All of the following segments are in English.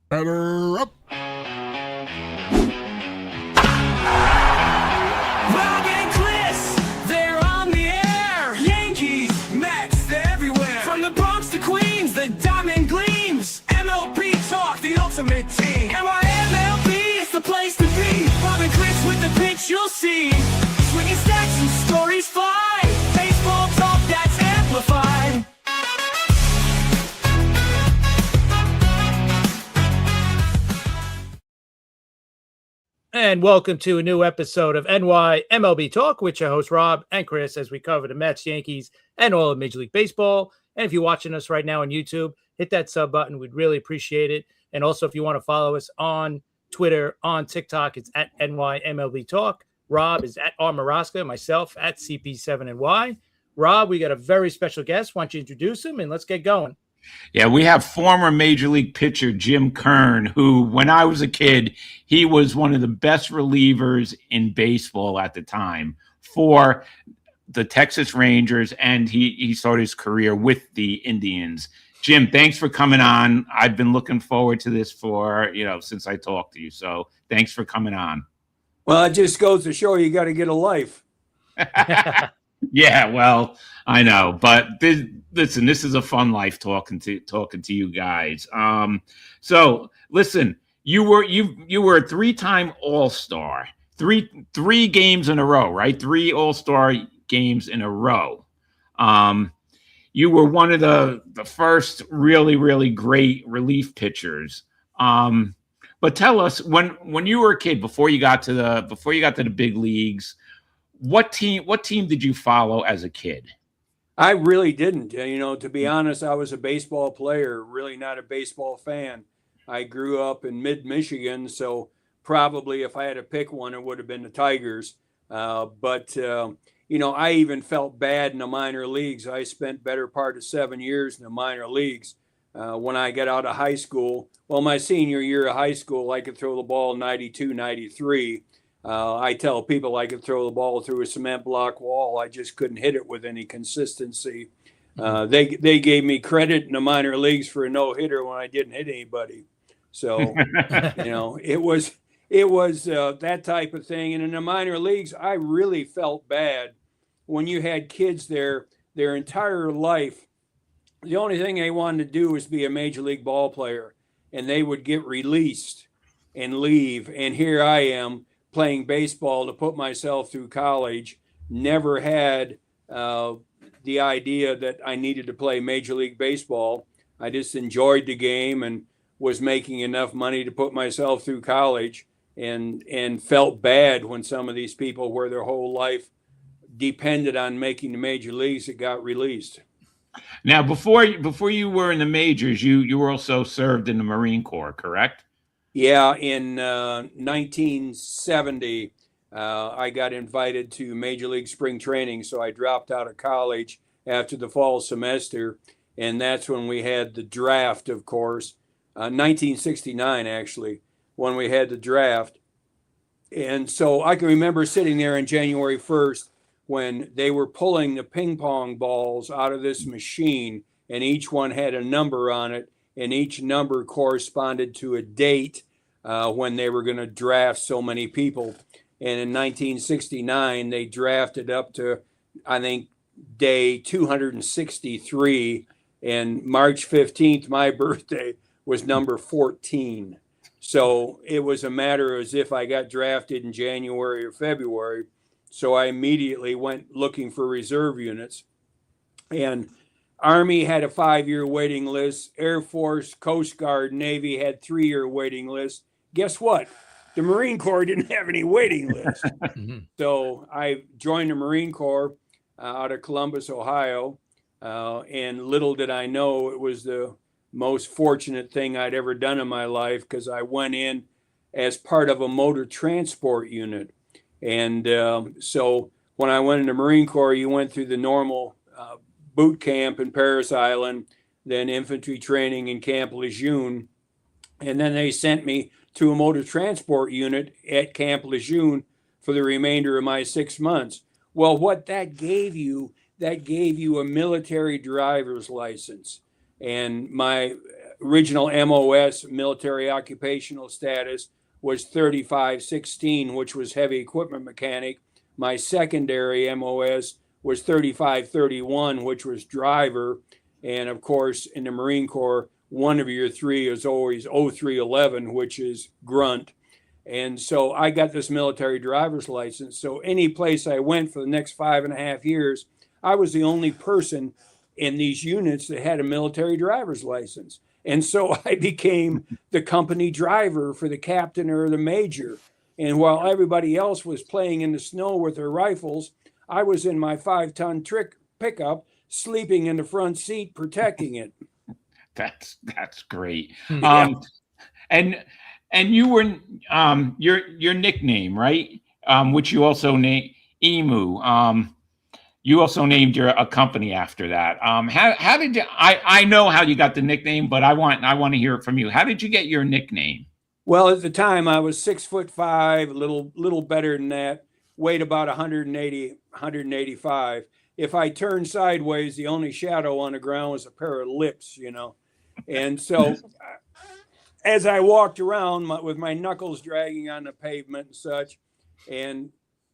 Batter up. Bob and Chris, they're on the air. Yankees, Mets, they're everywhere. From the Bronx to Queens, the diamond gleams. MLB talk, the ultimate team. MLB is the place to be. Bob and Chris with the pitch you'll see. Swinging stacks and stories fly. Baseball talk that's amplified. And welcome to a new episode of NY MLB Talk with your host, Rob and Chris, as we cover the Mets, Yankees, and all of Major League Baseball. And if you're watching us right now on YouTube, hit that sub button. We'd really appreciate it. And also, if you want to follow us on Twitter, on TikTok, it's at NY MLB Talk. Rob is at R. Maraska, myself at CP7NY. Rob, we got a very special guest. Why don't you introduce him and let's get going. Yeah, we have former Major League pitcher Jim Kern, who, when I was a kid, he was one of the best relievers in baseball at the time for the Texas Rangers, and he started his career with the Indians. Jim, thanks for coming on. I've been looking forward to this since I talked to you. So thanks for coming on. Well, it just goes to show you got to get a life. Yeah, well, I know, but listen, this is a fun life talking to you guys. So listen, you were a 3-time All-Star, three games in a row, right? 3 All-Star games in a row. You were one of the first really, really great relief pitchers. But tell us, when you were a kid, before you got to the big leagues, what team did you follow as a kid? I really didn't. To be honest, I was a baseball player, really not a baseball fan. I grew up in mid-Michigan, so probably if I had to pick one, it would have been the Tigers. But I even felt bad in the minor leagues. I spent better part of 7 years in the minor leagues. When I got out of high school, my senior year of high school, I could throw the ball 92, 93. I tell people I could throw the ball through a cement block wall. I just couldn't hit it with any consistency. They gave me credit in the minor leagues for a no-hitter when I didn't hit anybody. So, it was that type of thing. And in the minor leagues, I really felt bad when you had kids there their entire life. The only thing they wanted to do was be a major league ball player, and they would get released and leave. And here I am, playing baseball to put myself through college, never had the idea that I needed to play Major League Baseball. I just enjoyed the game and was making enough money to put myself through college, and felt bad when some of these people where their whole life depended on making the major leagues that got released. Now, before you were in the majors, you were also served in the Marine Corps, correct? Yeah, in 1970, I got invited to Major League Spring Training, so I dropped out of college after the fall semester, and that's when we had the draft, of course, 1969, actually, when we had the draft. And so I can remember sitting there on January 1st when they were pulling the ping pong balls out of this machine, and each one had a number on it, and each number corresponded to a date when they were going to draft so many people. And in 1969, they drafted up to, I think, day 263. And March 15th, my birthday, was number 14. So it was a matter as if I got drafted in January or February. So I immediately went looking for reserve units. And Army had a 5-year waiting list. Air Force, Coast Guard, Navy had 3-year waiting lists. Guess what? The Marine Corps didn't have any waiting lists. So I joined the Marine Corps out of Columbus, Ohio. And little did I know it was the most fortunate thing I'd ever done in my life, because I went in as part of a motor transport unit. And so when I went in the Marine Corps, you went through the normal boot camp in Parris Island, then infantry training in Camp Lejeune. And then they sent me to a motor transport unit at Camp Lejeune for the remainder of my 6 months. Well, what that gave you a military driver's license. And my original MOS, military occupational status, was 3516, which was heavy equipment mechanic. My secondary MOS was 3531, which was driver. And of course, in the Marine Corps, one of your three is always 0311, which is grunt. And so I got this military driver's license. So any place I went for the next 5.5 years, I was the only person in these units that had a military driver's license. And so I became the company driver for the captain or the major. And while everybody else was playing in the snow with their rifles, I was in my 5-ton pickup, sleeping in the front seat, protecting it. That's great. Yeah. And you were your nickname, right? Which you also named Emu. You also named a company after that. How did you? I know how you got the nickname, but I want to hear it from you. How did you get your nickname? Well, at the time I was 6'5", a little better than that, weighed about 180, 185. If I turned sideways, the only shadow on the ground was a pair of lips, And so as I walked around with my knuckles dragging on the pavement and such, and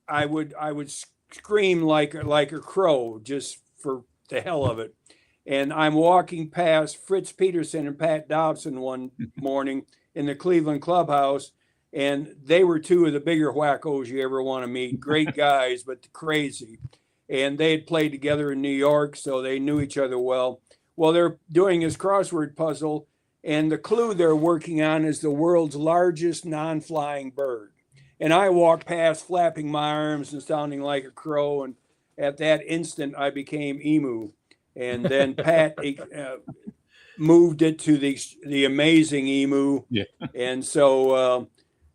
I would scream like a crow just for the hell of it. And I'm walking past Fritz Peterson and Pat Dobson one morning in the Cleveland clubhouse, and they were two of the bigger wackos you ever want to meet. Great guys, but crazy. And they had played together in New York, so they knew each other well. Well, they're doing this crossword puzzle, and the clue they're working on is the world's largest non-flying bird. And I walked past flapping my arms and sounding like a crow, and at that instant, I became Emu. And then Pat moved it to the amazing Emu. Yeah. And so,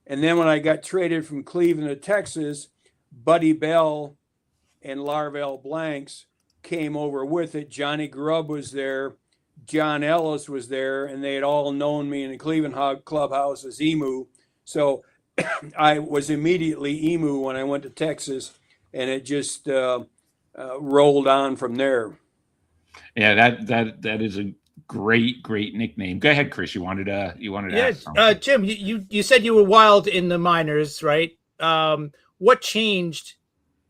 and then when I got traded from Cleveland to Texas, Buddy Bell and Larvell Blanks came over with it. Johnny Grubb was there. John Ellis was there, and they had all known me in the Cleveland clubhouse as Emu. So I was immediately Emu when I went to Texas, and it just rolled on from there. Yeah, that is a great nickname. Go ahead, Chris. You wanted to ask something. Jim, you said you were wild in the minors, right? What changed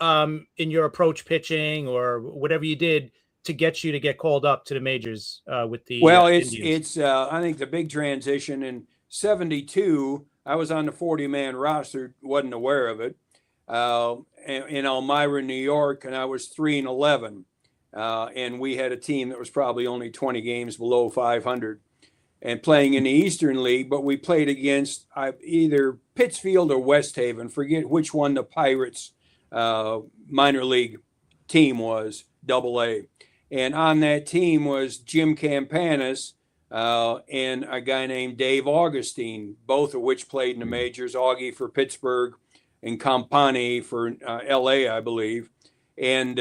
in your approach pitching or whatever you did to get you to get called up to the majors with the it's I think the big transition in 72, I was on the 40-man roster, wasn't aware of it, in Elmira, New York, and I was 3-11. And we had a team that was probably only 20 games below 500 and playing in the Eastern League, but we played against either Pittsfield or West Haven, forget which one the Pirates minor league team was, AA. And on that team was Jim Campanis and a guy named Dave Augustine, both of which played in the majors, Augie for Pittsburgh and Campani for LA, I believe. And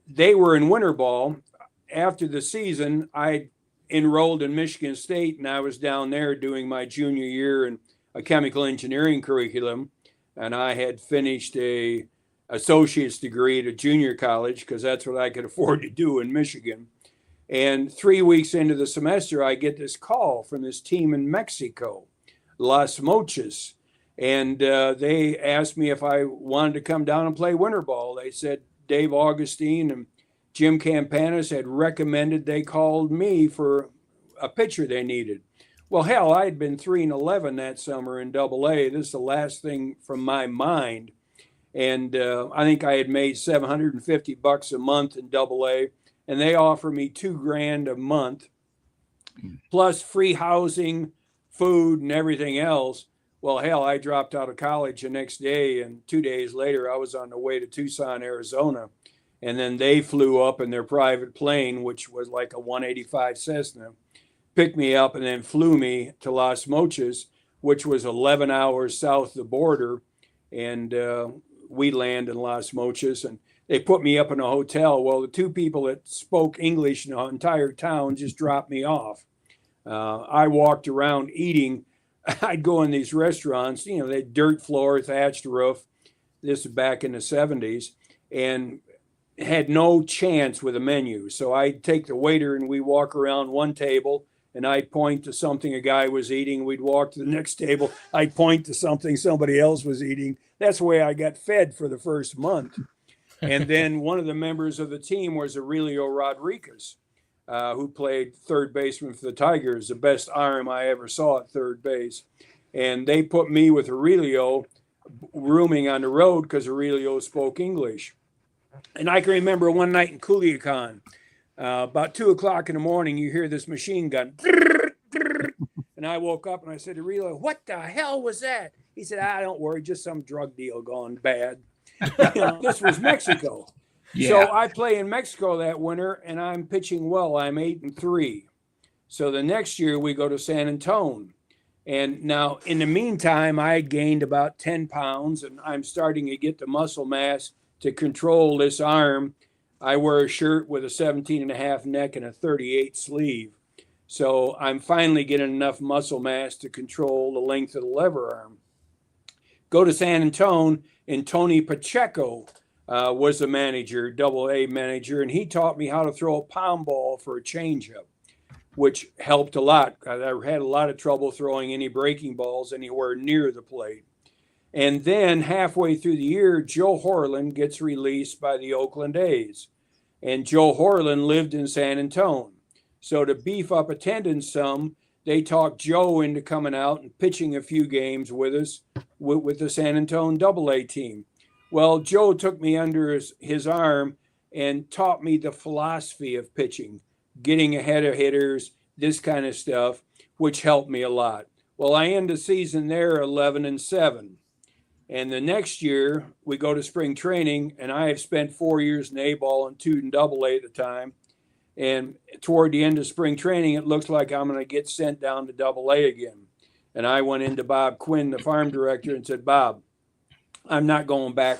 they were in winter ball. After the season, I enrolled in Michigan State, and I was down there doing my junior year in a chemical engineering curriculum. And I had finished a associate's degree at a junior college because that's what I could afford to do in Michigan. And 3 weeks into the semester, I get this call from this team in Mexico, Las Mochas. And they asked me if I wanted to come down and play winter ball. They said Dave Augustine and Jim Campanis had recommended they called me for a pitcher they needed. Well, hell, I had been 3-11 that summer in AA. This is the last thing from my mind. And I think I had made $750 a month in AA, and they offered me $2,000 a month, plus free housing, food, and everything else. Well, hell, I dropped out of college the next day, and 2 days later, I was on the way to Tucson, Arizona. And then they flew up in their private plane, which was like a 185 Cessna, picked me up and then flew me to Las Mochas, which was 11 hours south of the border. And we land in Las Mochas, and they put me up in a hotel. Well, the two people that spoke English in the entire town just dropped me off. I walked around eating. I'd go in these restaurants, they had dirt floor, thatched roof. This is back in the 70s, and had no chance with a menu. So I'd take the waiter and we walk around one table, and I'd point to something a guy was eating. We'd walk to the next table. I'd point to something somebody else was eating. That's the way I got fed for the first month. And then one of the members of the team was Aurelio Rodriguez, who played third baseman for the Tigers, the best arm I ever saw at third base. And they put me with Aurelio rooming on the road because Aurelio spoke English. And I can remember one night in Culiacan, about 2 o'clock in the morning, you hear this machine gun. And I woke up and I said to Aurelio, "What the hell was that?" He said, "Don't worry, just some drug deal gone bad." This was Mexico. Yeah. So I play in Mexico that winter, and I'm pitching well. I'm 8-3. So the next year we go to San Antonio. And now in the meantime, I had gained about 10 pounds, and I'm starting to get the muscle mass to control this arm. I wear a shirt with a 17.5 neck and a 38 sleeve. So I'm finally getting enough muscle mass to control the length of the lever arm. Go to San Antonio, and Tony Pacheco was the manager, AA manager, and he taught me how to throw a pound ball for a changeup, which helped a lot. I had a lot of trouble throwing any breaking balls anywhere near the plate. And then halfway through the year, Joe Horland gets released by the Oakland A's. And Joe Horland lived in San Antonio. So to beef up attendance some, they talked Joe into coming out and pitching a few games with us with the San Antonio AA team. Well, Joe took me under his arm and taught me the philosophy of pitching, getting ahead of hitters, this kind of stuff, which helped me a lot. Well, I end the season there 11-7. And the next year we go to spring training, and I have spent 4 years in A-ball and 2 in AA at the time. And toward the end of spring training, it looks like I'm going to get sent down to AA again. And I went into Bob Quinn, the farm director, and said, "Bob, I'm not going back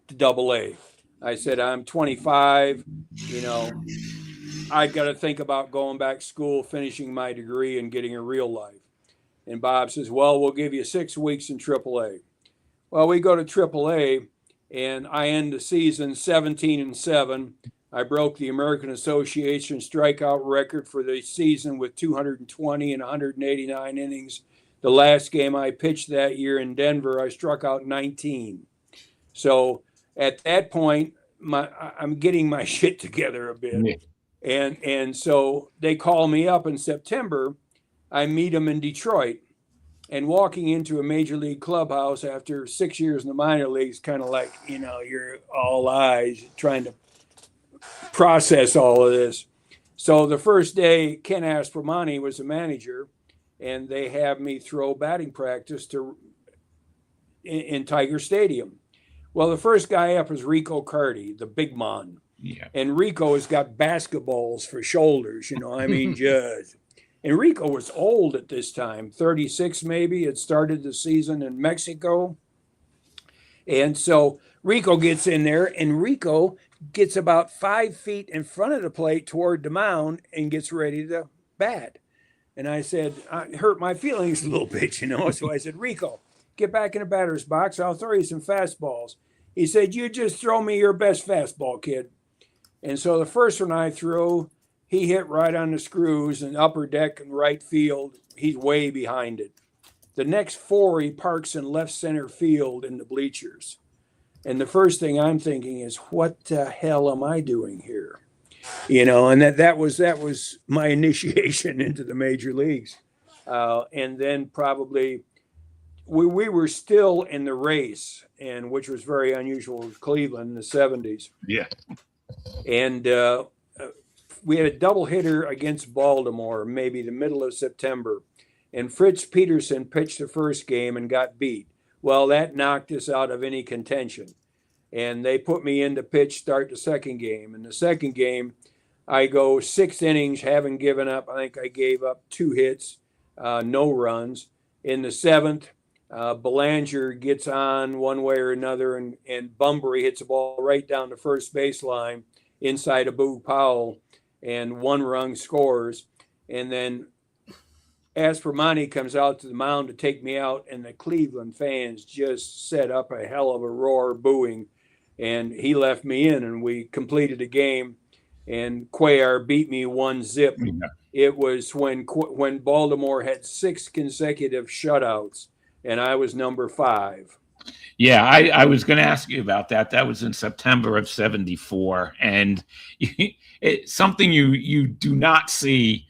to AA." I said, "I'm 25, I've got to think about going back to school, finishing my degree, and getting a real life." And Bob says, "Well, we'll give you 6 weeks in AAA." Well, we go to AAA, and I end the season 17-7. I broke the American Association strikeout record for the season with 220 and 189 innings. The last game I pitched that year in Denver, I struck out 19. So at that point, I'm getting my shit together a bit. Yeah. And so they call me up in September. I meet them in Detroit. And walking into a major league clubhouse after 6 years in the minor leagues, kind of like, you're all eyes trying to process all of this. So the first day, Ken Aspermani was the manager, and they have me throw batting practice in Tiger Stadium. Well, the first guy up is Rico Carty, the big man. Yeah. And Rico has got basketballs for shoulders, just. And Rico was old at this time, 36 maybe. Had started the season in Mexico. And so Rico gets in there, and Rico gets about 5 feet in front of the plate toward the mound and gets ready to bat. And I said, I hurt my feelings a little bit, So I said, "Rico, get back in the batter's box. I'll throw you some fastballs." He said, "You just throw me your best fastball, kid." And so the first one I threw, he hit right on the screws in upper deck and right field. He's way behind it. The next 4 he parks in left center field in the bleachers. And the first thing I'm thinking is, what the hell am I doing here? And that was my initiation into the major leagues. And then probably we were still in the race, and which was very unusual with Cleveland in the 70s. Yeah. And we had a doubleheader against Baltimore, maybe the middle of September. And Fritz Peterson pitched the first game and got beat. Well, that knocked us out of any contention. And they put me in to pitch, start the second game. In the second game, I go 6 innings, haven't given up. I think I gave up 2 hits, no runs. In the 7th, Belanger gets on one way or another, and Bunbury hits a ball right down the first baseline inside of Boog Powell, and 1 run scores. And then Aspermani comes out to the mound to take me out, and the Cleveland fans just set up a hell of a roar, booing. And he left me in, and we completed the game. and Cuellar beat me 1-0. Yeah. It was when Baltimore had 6 consecutive shutouts, and I was number 5. Yeah, I was going to ask you about that. That was in September of '74, and it's something you do not see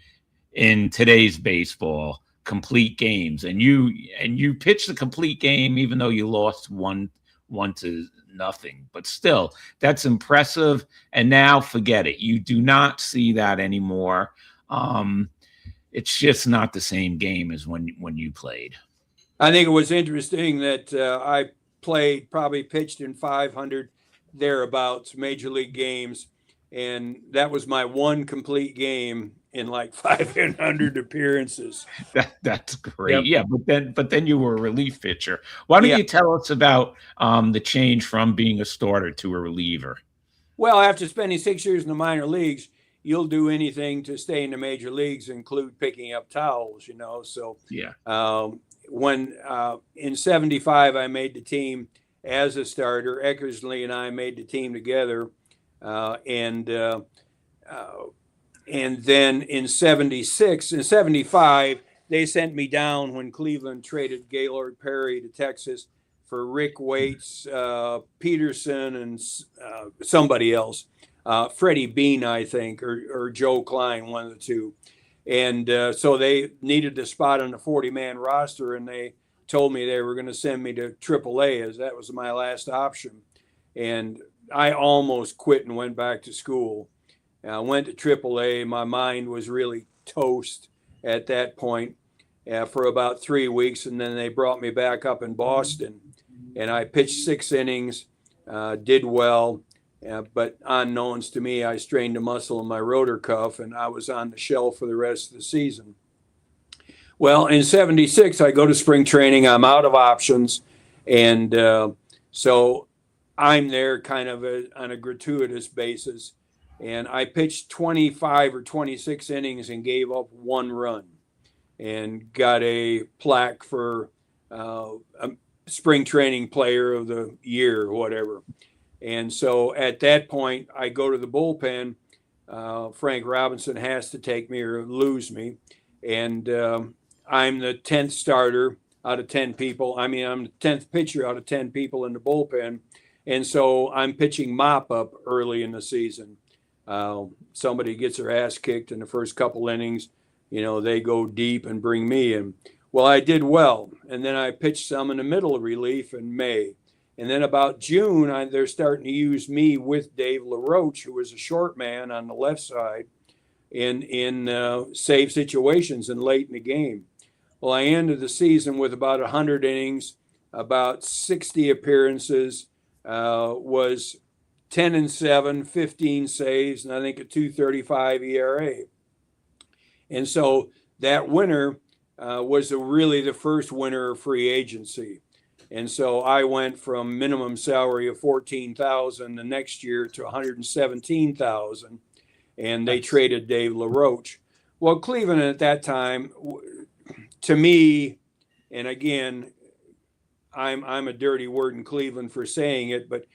in today's baseball. Complete games, and you pitched a complete game, even though you lost 1-0. But still, that's impressive. And now, forget it. You do not see that anymore. It's just not the same game as when you played. I think it was interesting that I probably pitched in 500 thereabouts major league games, and that was my one complete game in like 500 appearances. That's great. Yep. Yeah, but then you were a relief pitcher. Why don't you tell us about the change from being a starter to a reliever? Well, after spending 6 years in the minor leagues, you'll do anything to stay in the major leagues, include picking up towels, So Yeah. When in '75 I made the team as a starter, Eckersley and I made the team together, and then in '76 and '75 they sent me down when Cleveland traded Gaylord Perry to Texas for Rick Waits, Peterson, and somebody else, Freddie Bean, I think, or Joe Klein, one of the two. And so they needed a spot on the 40-man roster, and they told me they were going to send me to AAA, as that was my last option. And I almost quit and went back to school. I went to AAA. My mind was really toast at that point for about 3 weeks, and then they brought me back up in Boston. And I pitched 6 innings, did well. But unknowns to me, I strained a muscle in my rotor cuff, and I was on the shelf for the rest of the season. Well, in '76, I go to spring training. I'm out of options, and so I'm there kind of on a gratuitous basis. And I pitched 25 or 26 innings and gave up 1 run, and got a plaque for a spring training player of the year or whatever. And so at that point, I go to the bullpen. Frank Robinson has to take me or lose me. And I'm the 10th starter out of 10 people. I mean, I'm the 10th pitcher out of 10 people in the bullpen. And so I'm pitching mop-up early in the season. Somebody gets their ass kicked in the first couple innings. They go deep and bring me in. Well, I did well. And then I pitched some in the middle of relief in May. And then about June, they're starting to use me with Dave LaRoche, who was a short man on the left side, in save situations and late in the game. Well, I ended the season with about 100 innings, about 60 appearances, was 10-7, 15 saves, and I think a 2.35 ERA. And so that winter was really the first winter of free agency. And so I went from minimum salary of $14,000 the next year to $117,000, and they traded Dave LaRoche. Well, Cleveland at that time, to me, and again, I'm a dirty word in Cleveland for saying it, but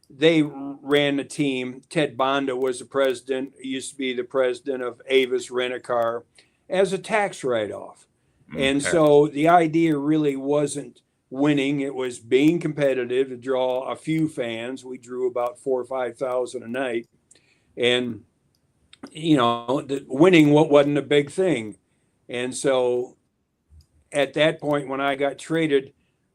they ran the team. Ted Bonda was the president, used to be the president of Avis Rent-A-Car, as a tax write-off. Okay. And so the idea really wasn't winning. It was being competitive to draw a few fans. We drew about 4,000 or 5,000 a night. And, winning wasn't a big thing. And so at that point, when I got traded,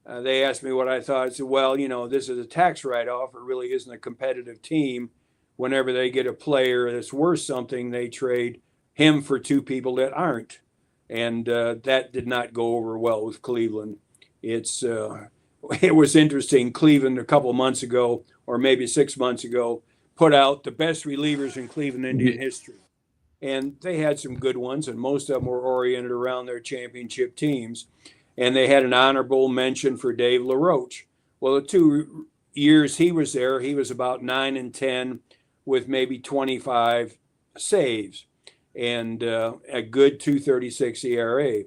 they asked me what I thought. I said, well, this is a tax write-off. It really isn't a competitive team. Whenever they get a player that's worth something, they trade him for 2 people that aren't. And that did not go over well with Cleveland. It was interesting. Cleveland a couple of months ago, or maybe 6 months ago, put out the best relievers in Cleveland Indian history. And they had some good ones, and most of them were oriented around their championship teams. And they had an honorable mention for Dave LaRoche. Well, the 2 years he was there, he was about 9-10 with maybe 25 saves and a good 2.36 ERA.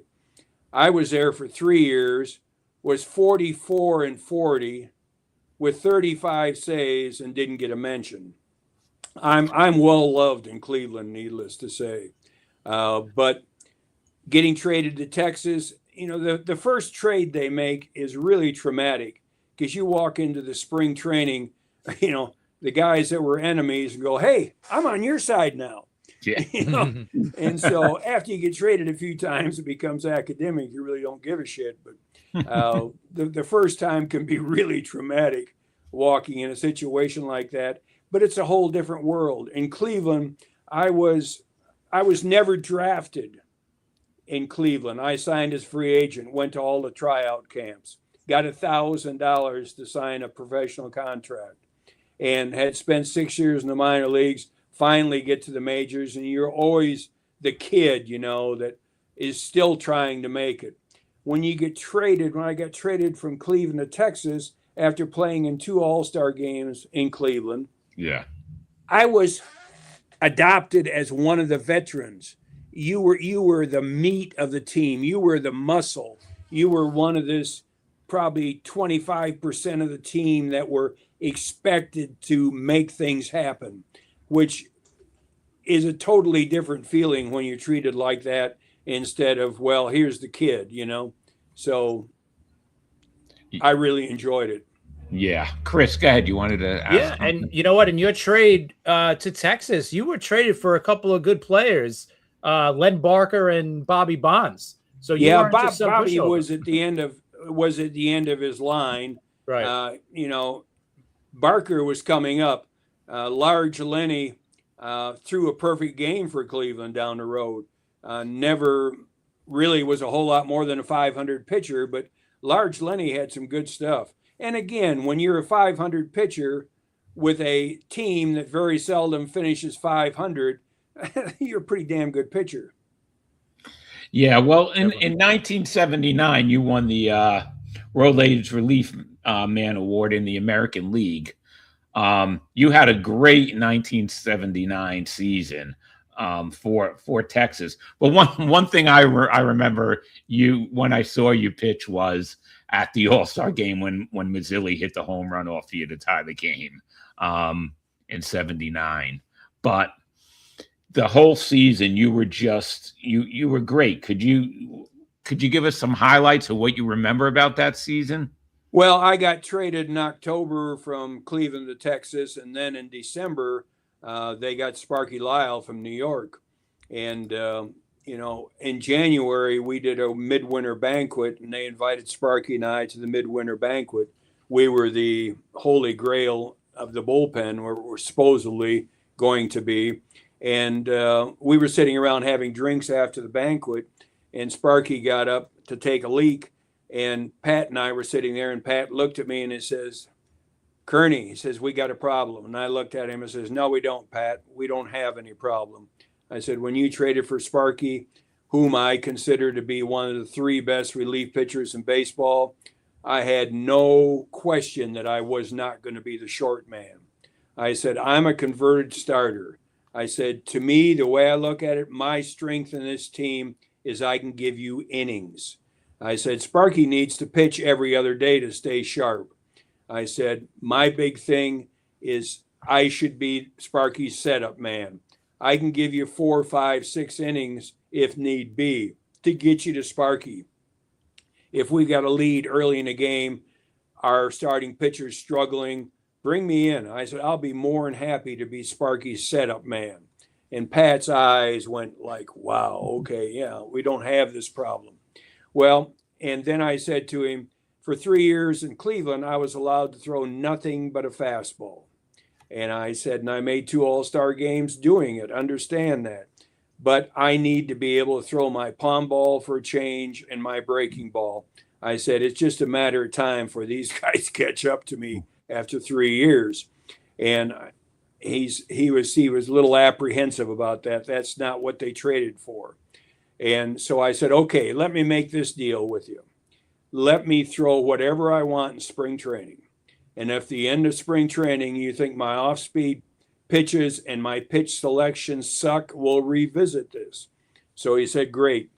I was there for 3 years, was 44-40 with 35 saves and didn't get a mention. I'm well loved in Cleveland, needless to say. But getting traded to Texas, the first trade they make is really traumatic because you walk into the spring training, the guys that were enemies and go, "Hey, I'm on your side now." Yeah. And so after you get traded a few times, it becomes academic. You really don't give a shit. But the first time can be really traumatic walking in a situation like that. But it's a whole different world. In Cleveland, I was never drafted in Cleveland. I signed as free agent, went to all the tryout camps, got $1,000 to sign a professional contract, and had spent 6 years in the minor leagues. Finally get to the majors, and you're always the kid, that is still trying to make it. When I got traded from Cleveland to Texas after playing in 2 All-Star games in Cleveland, Yeah. I was adopted as one of the veterans. You were the meat of the team. You were the muscle. You were one of this probably 25% of the team that were expected to make things happen, which is a totally different feeling when you're treated like that instead of, well, here's the kid, So I really enjoyed it. Yeah. Chris, go ahead. You wanted to ask Yeah, something? and you know what? In your trade to Texas, you were traded for a couple of good players, Len Barker and Bobby Bonds. So you weren't just some Bobby pushover. was at the end of his line. Right. Barker was coming up. Large Lenny threw a perfect game for Cleveland down the road. Never really was a whole lot more than a 500 pitcher, but Large Lenny had some good stuff. And again, when you're a 500 pitcher with a team that very seldom finishes 500, you're a pretty damn good pitcher. Yeah. Well, in 1979, you won the Rolaids Relief Man Award in the American League. You had a great 1979 season for Texas. But one thing I remember when I saw you pitch was at the All-Star game when Mazzilli hit the home run off you to tie the game in 79. But the whole season you were just you were great. Could you give us some highlights of what you remember about that season? Well, I got traded in October from Cleveland to Texas, and then in December, they got Sparky Lyle from New York. And, in January, we did a midwinter banquet, and they invited Sparky and I to the midwinter banquet. We were the holy grail of the bullpen, or we're supposedly going to be. And we were sitting around having drinks after the banquet, and Sparky got up to take a leak. And Pat and I were sitting there, and Pat looked at me and he says, "Kearney," he says, "we got a problem." And I looked at him and says, "No, we don't, Pat. We don't have any problem." I said, "When you traded for Sparky, whom I consider to be one of the 3 best relief pitchers in baseball, I had no question that I was not going to be the short man." I said, "I'm a converted starter." I said, "To me, the way I look at it, my strength in this team is I can give you innings." I said, "Sparky needs to pitch every other day to stay sharp." I said, "My big thing is I should be Sparky's setup man. I can give you 4, 5, 6 innings if need be to get you to Sparky. If we got a lead early in the game, our starting pitcher's struggling, bring me in." I said, "I'll be more than happy to be Sparky's setup man." And Pat's eyes went like, wow, okay, yeah, we don't have this problem. Well, and then I said to him, for 3 years in Cleveland, I was allowed to throw nothing but a fastball. And I said, and I made 2 All-Star games doing it, understand that. But I need to be able to throw my palm ball for a change and my breaking ball. I said, it's just a matter of time for these guys to catch up to me after 3 years. And he was a little apprehensive about that. That's not what they traded for. And so I said, okay, let me make this deal with you. Let me throw whatever I want in spring training. And if the end of spring training, you think my off-speed pitches and my pitch selection suck, we'll revisit this. So he said, great.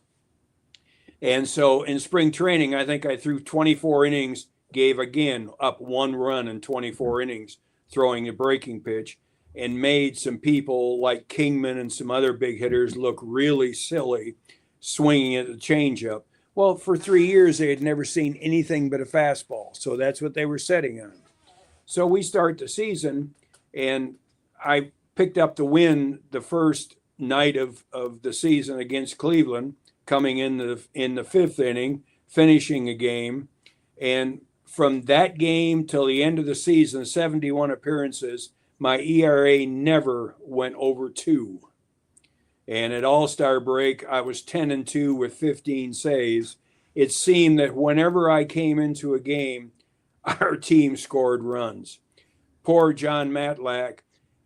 And so in spring training, I think I threw 24 innings, gave again up 1 run in 24 innings, throwing a breaking pitch. and made some people like Kingman and some other big hitters look really silly swinging at the changeup. Well, for 3 years, they had never seen anything but a fastball. So that's what they were setting on. So we start the season, and I picked up the win the first night of the season against Cleveland, coming in the fifth inning, finishing a game. And from that game till the end of the season, 71 appearances, my ERA never went over 2. And at All-Star break, I was 10-2 with 15 saves. It seemed that whenever I came into a game, our team scored runs. Poor John Matlack,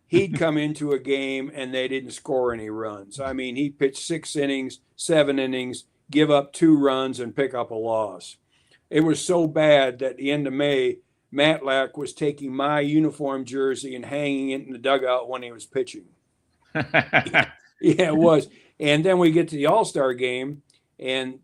he'd come into a game and they didn't score any runs. I mean, he pitched 6 innings, 7 innings, give up 2 runs and pick up a loss. It was so bad that at the end of May, Matlack was taking my uniform jersey and hanging it in the dugout when he was pitching. Yeah, it was. And then we get to the All-Star game, and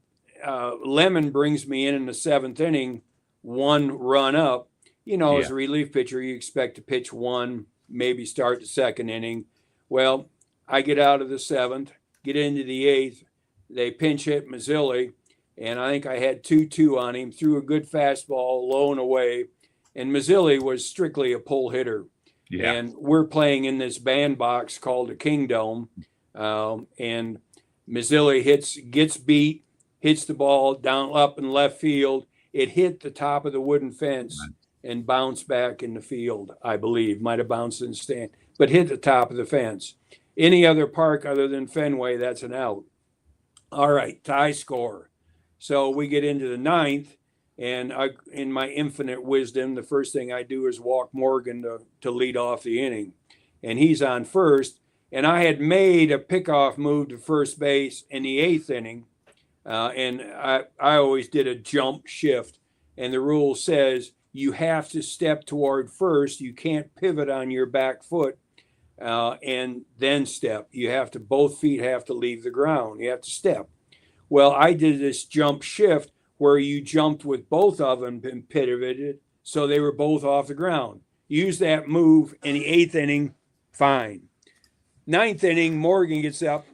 Lemon brings me in the 7th inning, 1 run up. You know, as a relief pitcher, you expect to pitch 1, maybe start the 2nd inning. Well, I get out of the 7th, get into the 8th. They pinch hit Mazzilli, and I think I had 2-2 on him, threw a good fastball low and away. And Mazzilli was strictly a pull hitter. Yeah. And we're playing in this bandbox called the Kingdome. And Mazzilli gets beat, hits the ball down up in left field. It hit the top of the wooden fence and bounced back in the field, I believe. Might have bounced in the stand, but hit the top of the fence. Any other park other than Fenway, that's an out. All right, tie score. So we get into the 9th, and in my infinite wisdom, the first thing I do is walk Morgan to lead off the inning. And he's on first. And I had made a pickoff move to first base in the 8th inning. And I always did a jump shift. And the rule says you have to step toward first. You can't pivot on your back foot and then step. Both feet have to leave the ground. You have to step. Well, I did this jump shift where you jumped with both of them and pivoted, so they were both off the ground. Use that move in the 8th inning, fine. 9th inning, Morgan gets up.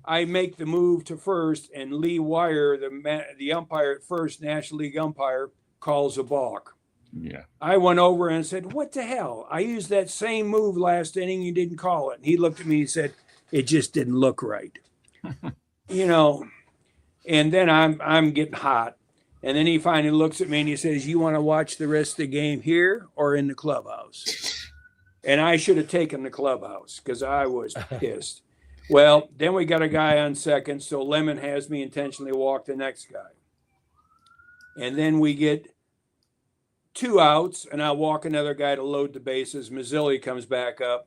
I make the move to first, and Lee Wire, the umpire at first, National League umpire, calls a balk. Yeah. I went over and said, "What the hell? I used that same move last inning. You didn't call it." And he looked at me and said, "It just didn't look right." You know. And then I'm getting hot. And then he finally looks at me and he says, "You want to watch the rest of the game here or in the clubhouse?" And I should have taken the clubhouse because I was pissed. Well, then we got a guy on second, so Lemon has me intentionally walk the next guy. And then we get 2 outs, and I walk another guy to load the bases. Mazzilli comes back up,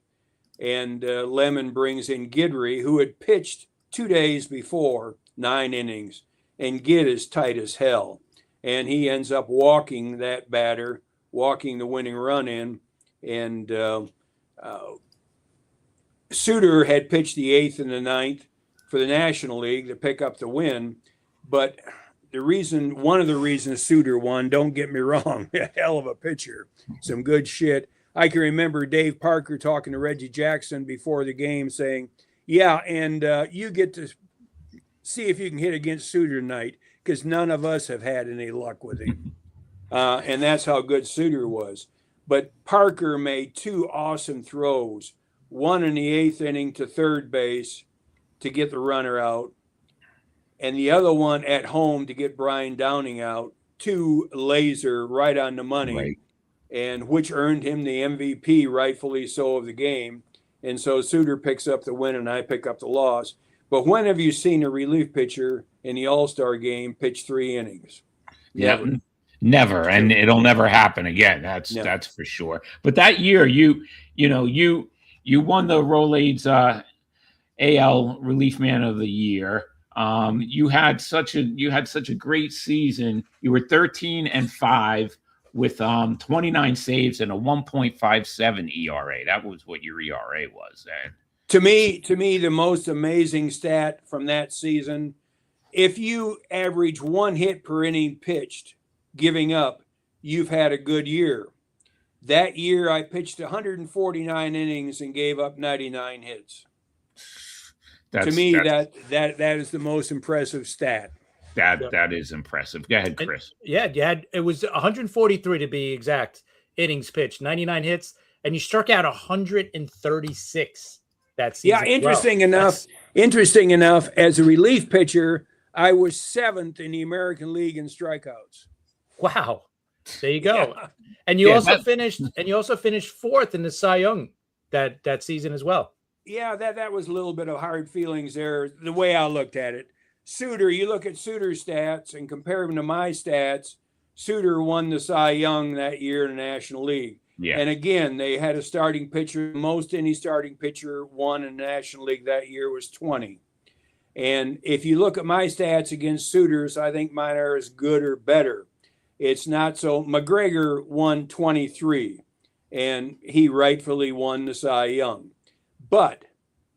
and Lemon brings in Guidry, who had pitched 2 days before, 9 innings, and Gid is tight as hell. And he ends up walking that batter, walking the winning run in. And Suter had pitched the 8th and the 9th for the National League to pick up the win. But one of the reasons Suter won, don't get me wrong, a hell of a pitcher, some good shit. I can remember Dave Parker talking to Reggie Jackson before the game saying, "Yeah, and you get to see if you can hit against Suter tonight, because none of us have had any luck with him." And that's how good Suter was. But Parker made 2 awesome throws, one in the 8th inning to third base to get the runner out, and the other one at home to get Brian Downing out, 2 laser right on the money, right. And which earned him the MVP, rightfully so, of the game. And so Suter picks up the win and I pick up the loss. But when have you seen a relief pitcher in the All-Star game pitch 3 innings? Never. Yeah, never, and it'll never happen again. That's for sure. But that year, you won the Rolaids AL Relief Man of the Year. You had such a great season. You were 13-5 with 29 saves and a 1.57 ERA. That was what your ERA was then. To me, the most amazing stat from that season, if you average 1 hit per inning pitched, giving up, you've had a good year. That year, I pitched 149 innings and gave up 99 hits. To me, that is the most impressive stat. That is impressive. Go ahead, Chris. It was 143 to be exact innings pitched, 99 hits, and you struck out 136 that season. Yeah, interesting enough, as a relief pitcher, I was 7th in the American League in strikeouts. Wow. There you go. Yeah. And you also finished 4th in the Cy Young that season as well. Yeah, that was a little bit of hard feelings there, the way I looked at it. Suter, you look at Suter's stats and compare them to my stats. Suter won the Cy Young that year in the National League. Yeah. And again, they had a starting pitcher. Most any starting pitcher won in the National League that year was 20. And if you look at my stats against Suter's, I think mine are as good or better. It's not so. McGregor won 23, and he rightfully won the Cy Young. But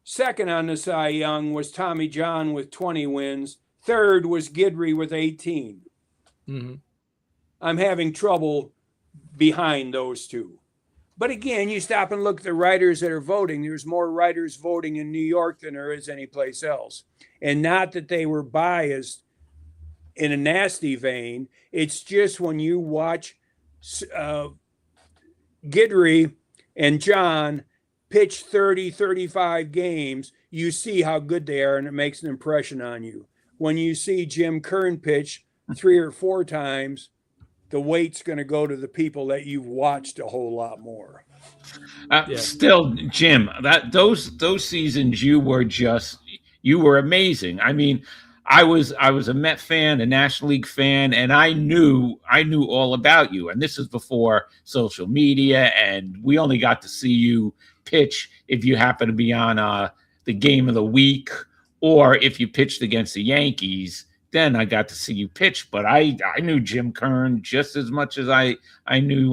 second on the Cy Young was Tommy John with 20 wins. Third was Guidry with 18. Mm-hmm. I'm having trouble behind those two. But again, you stop and look at the writers that are voting. There's more writers voting in New York than there is anyplace else. And not that they were biased in a nasty vein. It's just when you watch Guidry and John pitch 30, 35 games, you see how good they are, and it makes an impression on you. When you see Jim Kern pitch 3 or 4 times, the weight's going to go to the people that you've watched a whole lot more. Still, Jim, those seasons you were amazing. I mean, I was a Met fan, a National League fan, and I knew all about you. And this is before social media, and we only got to see you pitch if you happen to be on the game of the week, or if you pitched against the Yankees. Then I got to see you pitch. But I knew Jim Kern just as much as I knew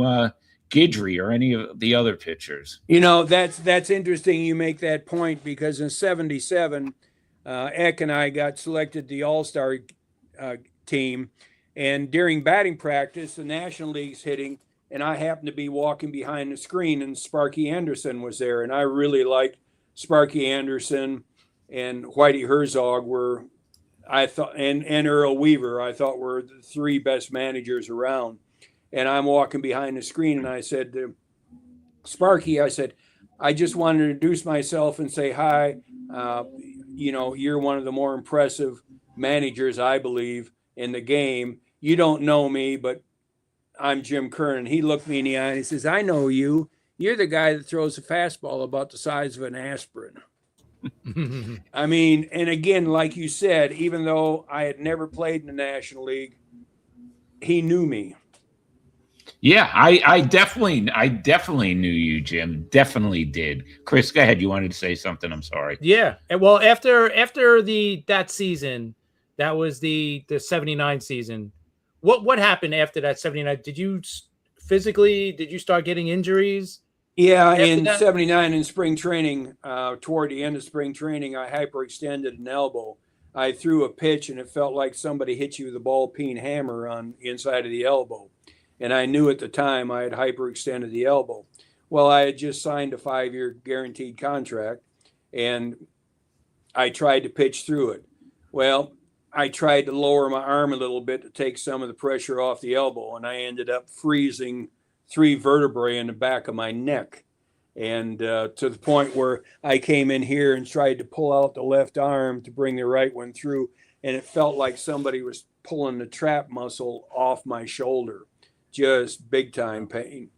Guidry or any of the other pitchers. You know, that's interesting you make that point, because in '77, Eck and I got selected the All-Star team, and during batting practice, the National League's hitting, and I happened to be walking behind the screen, and Sparky Anderson was there, and I really liked Sparky Anderson, and Whitey Herzog were, I thought, and Earl Weaver, I thought were the 3 best managers around. And I'm walking behind the screen, and I said to Sparky, I said, I just wanted to introduce myself and say hi. You're one of the more impressive managers, I believe, in the game. You don't know me, but I'm Jim Kern. And he looked me in the eye and he says, I know you. You're the guy that throws a fastball about the size of an aspirin. I mean, and again, like you said, even though I had never played in the National League, he knew me. Yeah, I definitely knew you, Jim. Definitely did. Chris, go ahead. You wanted to say something. I'm sorry. Yeah. And well, after that season, that was the 79 season. What happened after that 79? Did you start getting injuries? Yeah, in '79 in spring training, toward the end of spring training, I hyperextended an elbow. I threw a pitch, and it felt like somebody hit you with a ball-peen hammer on the inside of the elbow. And I knew at the time I had hyperextended the elbow. Well, I had just signed a 5-year guaranteed contract, and I tried to pitch through it. Well, I tried to lower my arm a little bit to take some of the pressure off the elbow, and I ended up freezing 3 vertebrae in the back of my neck. And to the point where I came in here and tried to pull out the left arm to bring the right one through, and it felt like somebody was pulling the trap muscle off my shoulder. Just big time pain.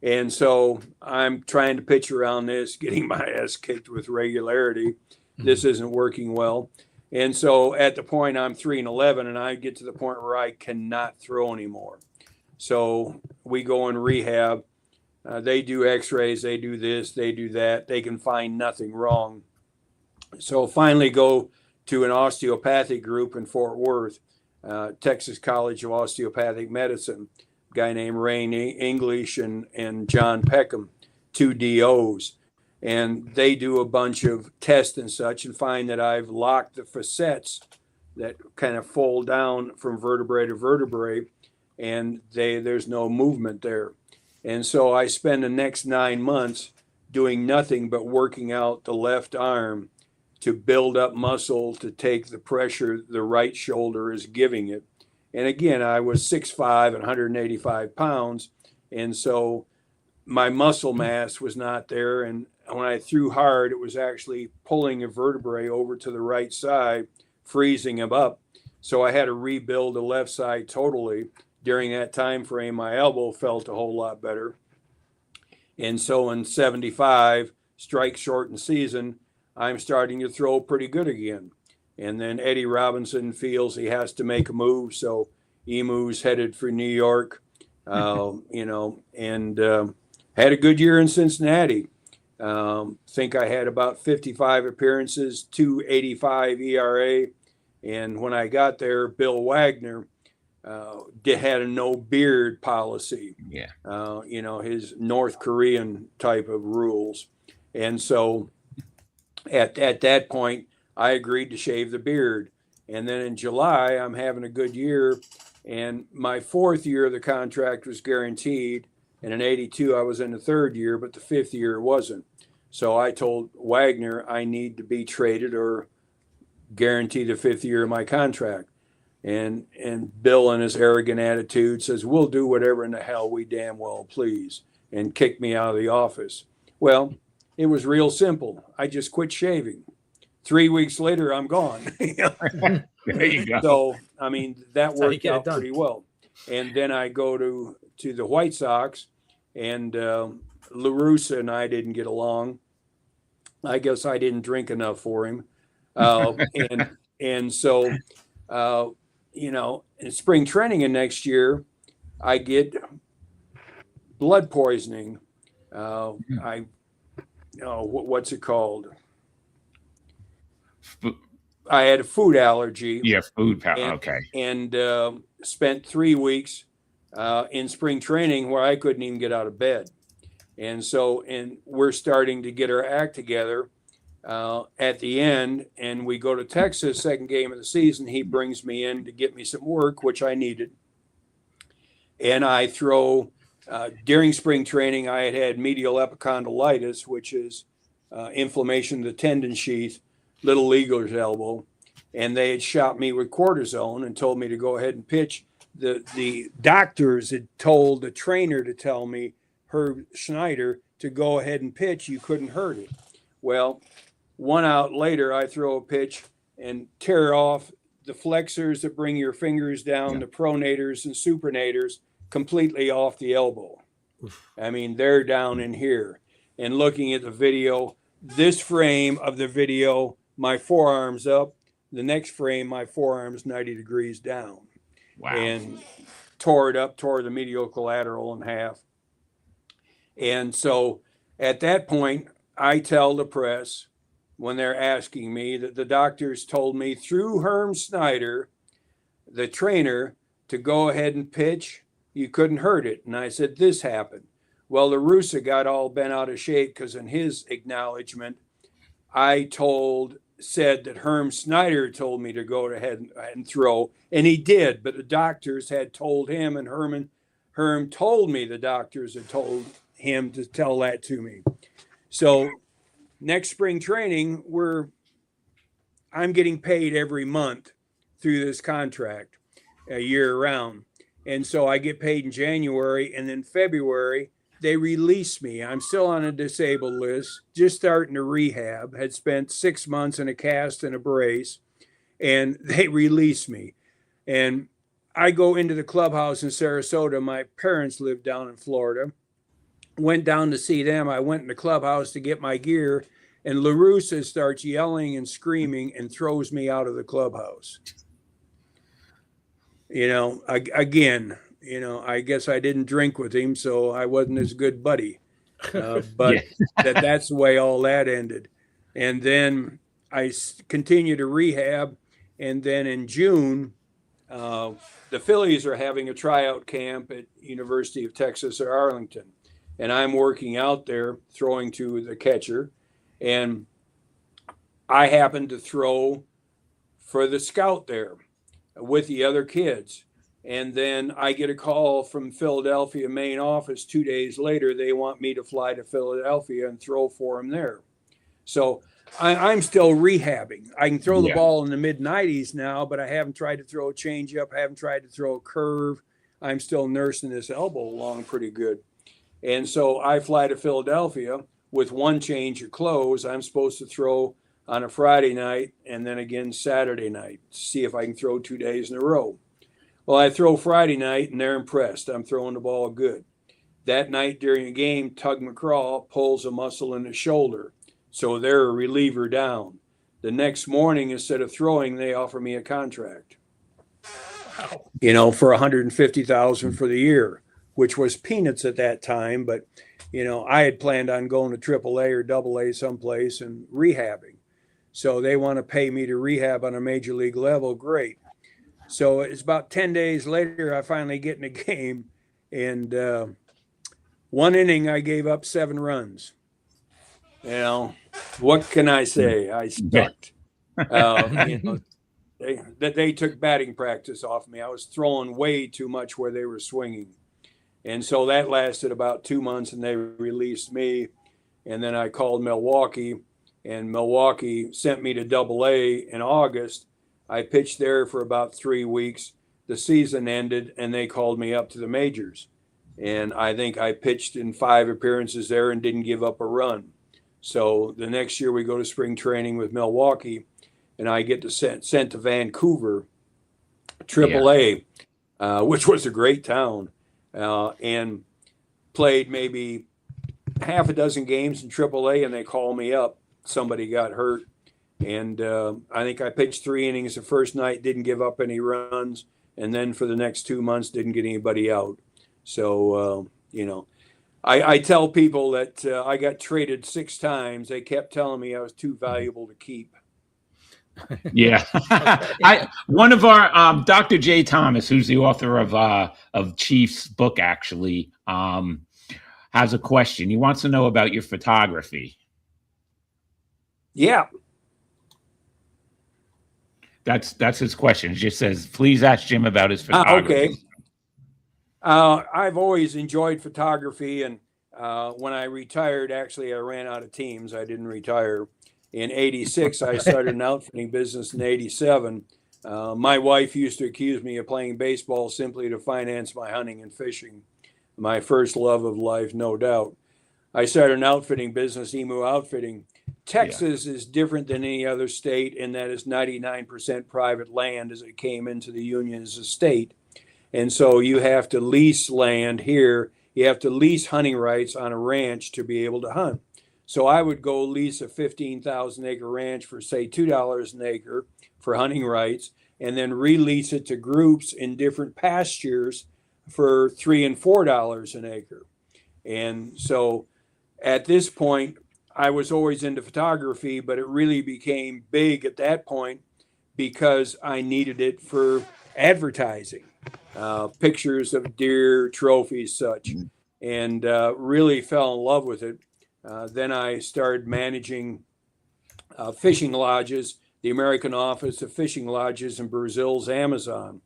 And so I'm trying to pitch around this, getting my ass kicked with regularity. This isn't working well. And so at the point I'm 3-11, and I get to the point where I cannot throw anymore. So we go in rehab. They do x-rays, they do this, they do that. They can find nothing wrong. So finally go to an osteopathic group in Fort Worth, Texas College of Osteopathic Medicine. Guy named Rain English and John Peckham, 2 DOs. And they do a bunch of tests and such and find that I've locked the facets that kind of fold down from vertebrae to vertebrae, and there's no movement there. And so I spend the next 9 months doing nothing but working out the left arm to build up muscle to take the pressure the right shoulder is giving it. And again, I was 6'5" and 185 pounds. And so my muscle mass was not there. And when I threw hard, it was actually pulling a vertebrae over to the right side, freezing him up. So I had to rebuild the left side totally. During that time frame, my elbow felt a whole lot better. And so in 75, strike shortened season, I'm starting to throw pretty good again. And then Eddie Robinson feels he has to make a move. So Emu's headed for New York, and had a good year in Cincinnati. Think I had about 55 appearances, 2.85 ERA. And when I got there, Bill Wagner had a no beard policy. Yeah. His North Korean type of rules. And so at that point, I agreed to shave the beard. And then in July, I'm having a good year. And my 4th year of the contract was guaranteed. And in 82, I was in the 3rd year, but the 5th year wasn't. So I told Wagner I need to be traded or guarantee the 5th year of my contract. And Bill, in his arrogant attitude, says, we'll do whatever in the hell we damn well please, and kicked me out of the office. Well, it was real simple. I just quit shaving. 3 weeks later, I'm gone. There you go. So, I mean, that how you worked get it out done. pretty well. And then I go to the White Sox, and La Russa and I didn't get along. I guess I didn't drink enough for him. And so, in spring training and next year, I get blood poisoning. What's it called? I had a food allergy. Yeah, food power. And, Okay. And spent 3 weeks in spring training where I couldn't even get out of bed. And so, we're starting to get our act together at the end, and we go to Texas, second game of the season. He brings me in to get me some work, which I needed. And I throw, during spring training, I had medial epicondylitis, which is inflammation of the tendon sheath, little leaguer's elbow. And they had shot me with cortisone and told me to go ahead and pitch. The doctors had told the trainer to tell me, Herb Schneider, to go ahead and pitch. You couldn't hurt it. Well, 1 out later, I throw a pitch and tear off the flexors that bring your fingers down, the pronators and supinators, completely off the elbow. I mean, they're down in here. And looking at the video, this frame of the video, my forearm's up. The next frame, my forearm's 90 degrees down. Wow. And tore the medial collateral in half. And so at that point, I tell the press, when they're asking me, that the doctors told me through Herm Snyder, the trainer, to go ahead and pitch. You couldn't hurt it. And I said, this happened. Well, La Russa got all bent out of shape because in his acknowledgement, I said that Herm Snyder told me to go ahead and throw, and he did, but the doctors had told him, and Herm told me the doctors had told him to tell that to me. So next spring training, I'm getting paid every month through this contract, year round. And so I get paid in January, and then February, they release me. I'm still on a disabled list, just starting to rehab, had spent 6 months in a cast and a brace, and they release me. And I go into the clubhouse in Sarasota. My parents lived down in Florida. Went down to see them. I went in the clubhouse to get my gear, and La Russa starts yelling and screaming and throws me out of the clubhouse. I guess I didn't drink with him, so I wasn't his good buddy. But that's the way all that ended. And then I continued to rehab. And then in June, the Phillies are having a tryout camp at University of Texas at Arlington. And I'm working out there, throwing to the catcher. And I happened to throw for the scout there with the other kids. And then I get a call from Philadelphia main office 2 days later. They want me to fly to Philadelphia and throw for them there. So I'm still rehabbing. I can throw the ball in the mid 90s now, but I haven't tried to throw a changeup. I haven't tried to throw a curve. I'm still nursing this elbow along pretty good. And so I fly to Philadelphia with one change of clothes. I'm supposed to throw on a Friday night and then again Saturday night to see if I can throw 2 days in a row. Well, I throw Friday night and they're impressed. I'm throwing the ball good. That night during a game, Tug McCraw pulls a muscle in his shoulder. So they're a reliever down. The next morning, instead of throwing, they offer me a contract. Wow. You know, for $150,000 for the year, which was peanuts at that time. But, you know, I had planned on going to AAA or AA someplace and rehabbing. So they want to pay me to rehab on a major league level. Great. So it's about 10 days later, I finally get in a game. And one inning, I gave up 7 runs. You know, what can I say? I sucked. You know, they took batting practice off me. I was throwing way too much where they were swinging. And so that lasted about 2 months, and they released me. And then I called Milwaukee, and Milwaukee sent me to AA in August. I pitched there for about 3 weeks. The season ended, and they called me up to the majors. And I think I pitched in 5 appearances there and didn't give up a run. So the next year we go to spring training with Milwaukee, and I get sent to Vancouver, AAA, which was a great town, and played maybe half a dozen games in AAA, and they call me up. Somebody got hurt, and I think I pitched 3 innings the first night, didn't give up any runs, and then for the next 2 months didn't get anybody out. So, you know, I tell people that I got traded 6 times. They kept telling me I was too valuable to keep. Yeah. One of our Dr. J. Thomas, who's the author of Chief's book, actually, has a question. He wants to know about your photography. Yeah. That's his question. It just says, please ask Jim about his photography. Okay. I've always enjoyed photography, and when I retired, actually, I ran out of teams. I didn't retire. In 86, I started an outfitting business in 87. My wife used to accuse me of playing baseball simply to finance my hunting and fishing. My first love of life, no doubt. I started an outfitting business, Emu Outfitting. Texas is different than any other state in that it's 99% private land as it came into the union as a state. And so you have to lease land here. You have to lease hunting rights on a ranch to be able to hunt. So I would go lease a 15,000 acre ranch for, say, $2 an acre for hunting rights, and then release it to groups in different pastures for $3 and $4 an acre. And so at this point, I was always into photography, but it really became big at that point because I needed it for advertising, pictures of deer, trophies, such, and really fell in love with it. Then I started managing fishing lodges, the American Office of Fishing Lodges in Brazil's Amazon,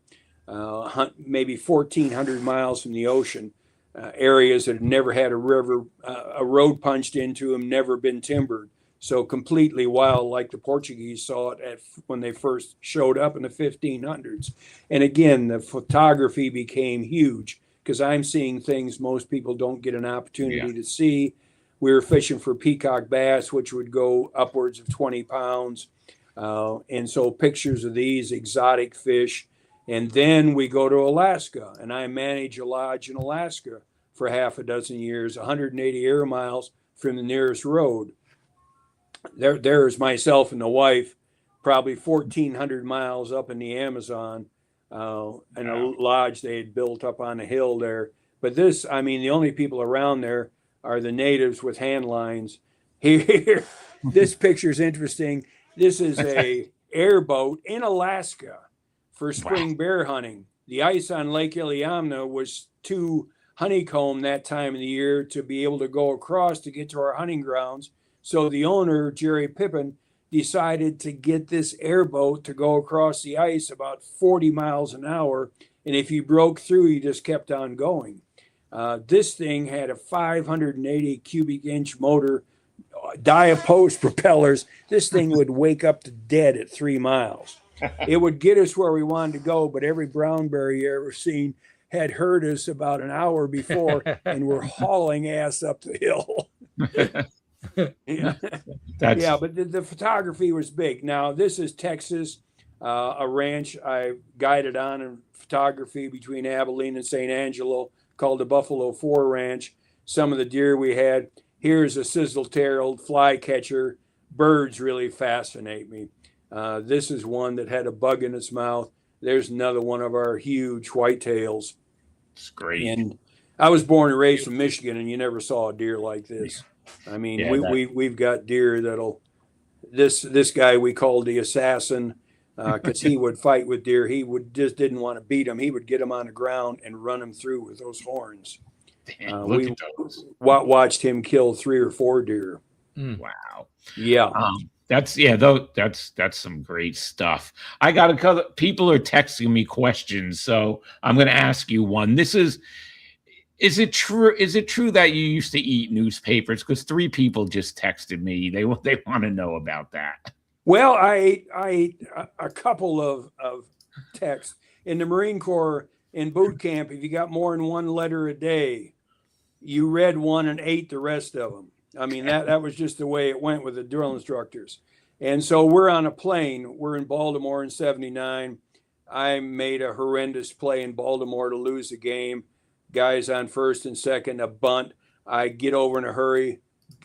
maybe 1,400 miles from the ocean, areas that had never had a river, a road punched into them, never been timbered. So completely wild, like the Portuguese saw it when they first showed up in the 1500s. And again, the photography became huge because I'm seeing things most people don't get an opportunity to see. We were fishing for peacock bass, which would go upwards of 20 pounds. And so pictures of these exotic fish. And then we go to Alaska, and I manage a lodge in Alaska for half a dozen years, 180 air miles from the nearest road. There's myself and the wife, probably 1,400 miles up in the Amazon, and a lodge they had built up on a hill there. But this, I mean, the only people around there are the natives with hand lines. Here, this picture's interesting. This is a airboat in Alaska for spring bear hunting. The ice on Lake Iliamna was too honeycomb that time of the year to be able to go across to get to our hunting grounds. So the owner, Jerry Pippin, decided to get this airboat to go across the ice about 40 miles an hour And if you broke through, you just kept on going. This thing had a 580 cubic inch motor, dia-post propellers. This thing would wake up the dead at 3 miles. It would get us where we wanted to go, but every brown bear you ever seen had heard us about an hour before and were hauling ass up the hill. Yeah. Yeah, but the photography was big. Now, this is Texas, a ranch I guided on in photography between Abilene and St. Angelo called the Buffalo 4 Ranch. Some of the deer we had. Here's a sizzle-tailed flycatcher. Birds really fascinate me. This is one that had a bug in its mouth. There's another one of our huge whitetails. It's great. And I was born and raised in Michigan, and you never saw a deer like this. I mean, Yeah, we've got deer that'll. This guy we called the assassin because he would fight with deer. He just didn't want to beat them. He would get them on the ground and run them through with those horns. Look at those. Watched him kill 3 or 4 deer. Wow. Yeah. That's some great stuff. I got a couple people are texting me questions, so I'm going to ask you one. Is it true that you used to eat newspapers? Because 3 people just texted me. They want to know about that. Well, I ate a couple of texts in the Marine Corps in boot camp. If you got more than 1 letter a day, you read one and ate the rest of them. I mean, that was just the way it went with the drill instructors. And so we're on a plane. We're in Baltimore in '79. I made a horrendous play in Baltimore to lose the game. Guys on first and second, a bunt. I get over in a hurry,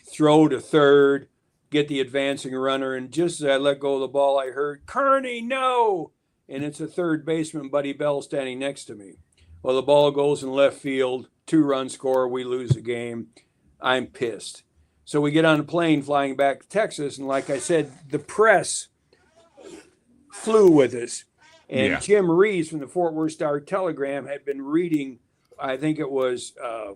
throw to third, get the advancing runner. And just as I let go of the ball, I heard, "Kearney, no!" And it's a third baseman, Buddy Bell, standing next to me. Well, the ball goes in left field, 2-run score. We lose the game. I'm pissed. So we get on a plane flying back to Texas. And like I said, the press flew with us. And Jim Reeves from the Fort Worth Star-Telegram had been reading, I think it was, a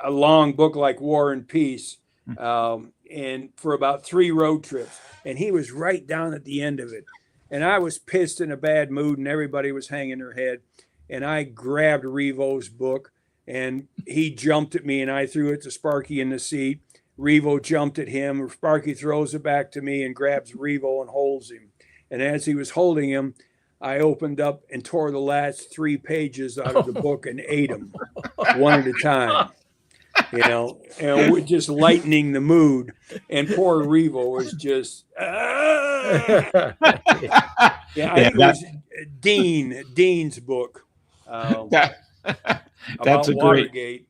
long book like War and Peace, and for about 3 road trips. And he was right down at the end of it. And I was pissed in a bad mood, and everybody was hanging their head. And I grabbed Revo's book, and he jumped at me, and I threw it to Sparky in the seat. Revo jumped at him. Sparky throws it back to me and grabs Revo and holds him. And as he was holding him, I opened up and tore the last 3 pages out of the book and ate them one at a time. You know, and we're just lightening the mood. And poor Revo was just, yeah, I think it was Dean's book. That's about a Watergate.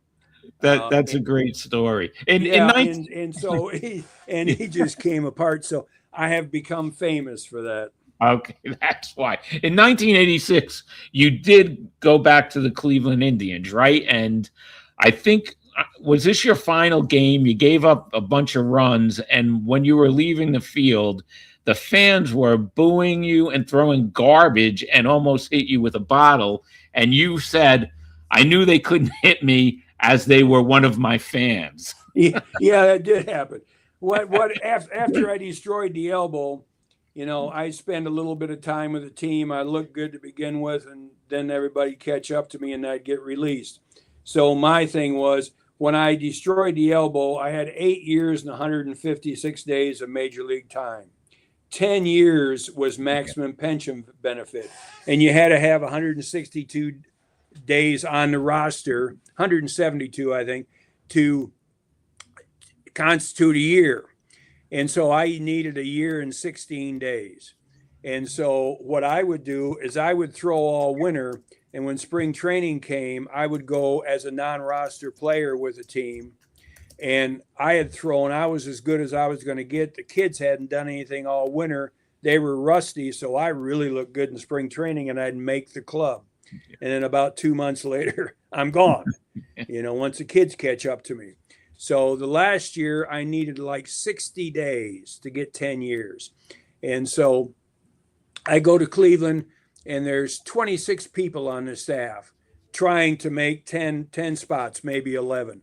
that's a great story. And so he just came apart. So I have become famous for that. Okay, that's why. In 1986, you did go back to the Cleveland Indians, right? And I think, was this your final game? You gave up a bunch of runs, and when you were leaving the field, the fans were booing you and throwing garbage and almost hit you with a bottle. And you said, "I knew they couldn't hit me as they were one of my fans." Yeah, that did happen. After I destroyed the elbow, you know, I spend a little bit of time with the team. I look good to begin with, and then everybody catch up to me and I'd get released. So my thing was, when I destroyed the elbow, I had 8 years and 156 days of major league time. 10 years was maximum pension benefit. And you had to have 162 days on the roster, 172, I think, to constitute a year. And so I needed a year and 16 days. And so what I would do is I would throw all winter. And when spring training came, I would go as a non-roster player with the team. And I had thrown, I was as good as I was going to get. The kids hadn't done anything all winter. They were rusty. So I really looked good in spring training, and I'd make the club. And then about 2 months later, I'm gone, you know, once the kids catch up to me. So the last year I needed like 60 days to get 10 years. And so I go to Cleveland, and there's 26 people on the staff trying to make 10 spots, maybe 11.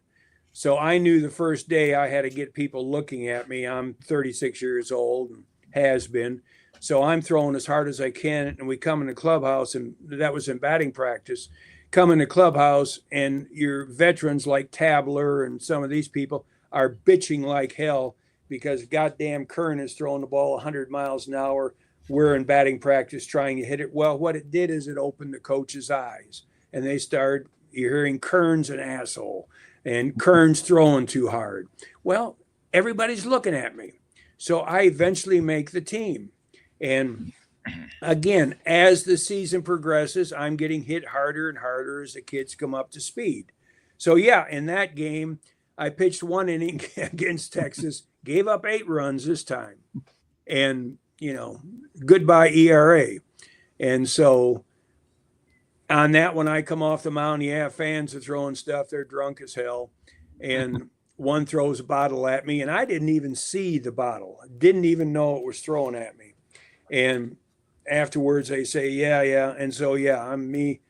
So I knew the first day I had to get people looking at me. I'm 36 years old and has been. So I'm throwing as hard as I can, and we come in the clubhouse, and that was in batting practice. Come in the clubhouse, and your veterans like Tabler and some of these people are bitching like hell because goddamn Kern is throwing the ball 100 miles an hour. We're in batting practice trying to hit it. Well, what it did is it opened the coach's eyes, and they start, you're hearing Kern's an asshole, and Kern's throwing too hard. Well, everybody's looking at me. So I eventually make the team. And again, as the season progresses, I'm getting hit harder and harder as the kids come up to speed. So yeah, in that game, I pitched 1 inning against Texas, gave up 8 runs this time, and goodbye ERA. And so on that, when I come off the mound, you have fans are throwing stuff. They're drunk as hell. And one throws a bottle at me, and I didn't even see the bottle. Didn't even know it was thrown at me. And afterwards they say, yeah. And so, I'm me